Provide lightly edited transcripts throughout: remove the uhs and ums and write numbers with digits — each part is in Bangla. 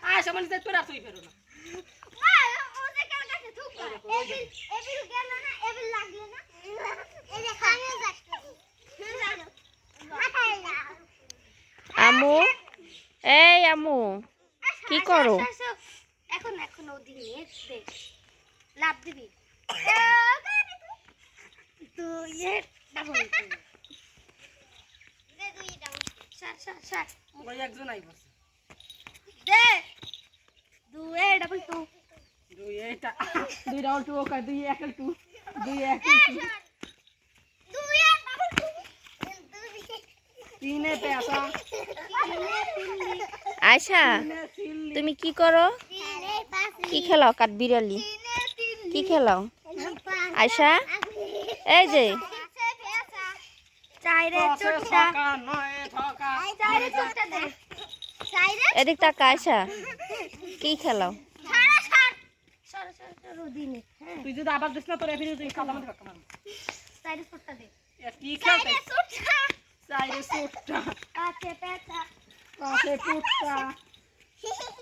আয় সমান যাই তোরা তুই ফেরো না আমু এই আমু কি করো এখন এখন ওদিকে দেখ লাভ দিবি তুই ডাবল দে তুই ডাবল সার ওই একজন আই বসে দে দুই ডাবল টু দুই এটা দুই রাউন্ড টু ওকা দুই একেল টু দুই একেল টু দুই ডাবল টু তিনে পেছা আয়শা তুমি কি করো কি খেলাও কাঠ বিড়ালি কি খেলাও আয়শা এই যে চাইরে চুটটা নয় ঠকা চাইরে চুটটা দে চাইরে এদিক তাকা আয়শা কি খেলাও সর ওদিনে তুই যদি আবার দিস না তোর এফিরে তুই কালা মধ্যে কাকা মার চাইরে চুটটা দে কি খেলতে চাইরে চুটটা চাইরে সুটটা পাশে পেছা পাশে পুটটা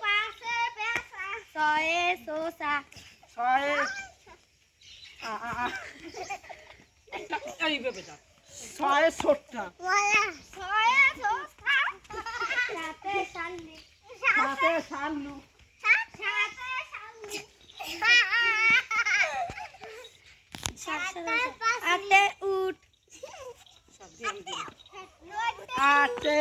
পাশে পেছা ছয়ে সোসা ছয় এই বেটা ছয় ছোটটা ছয়ে সোসা সাতে শালি সাথে শালু সাতে শালি আতে উট আটে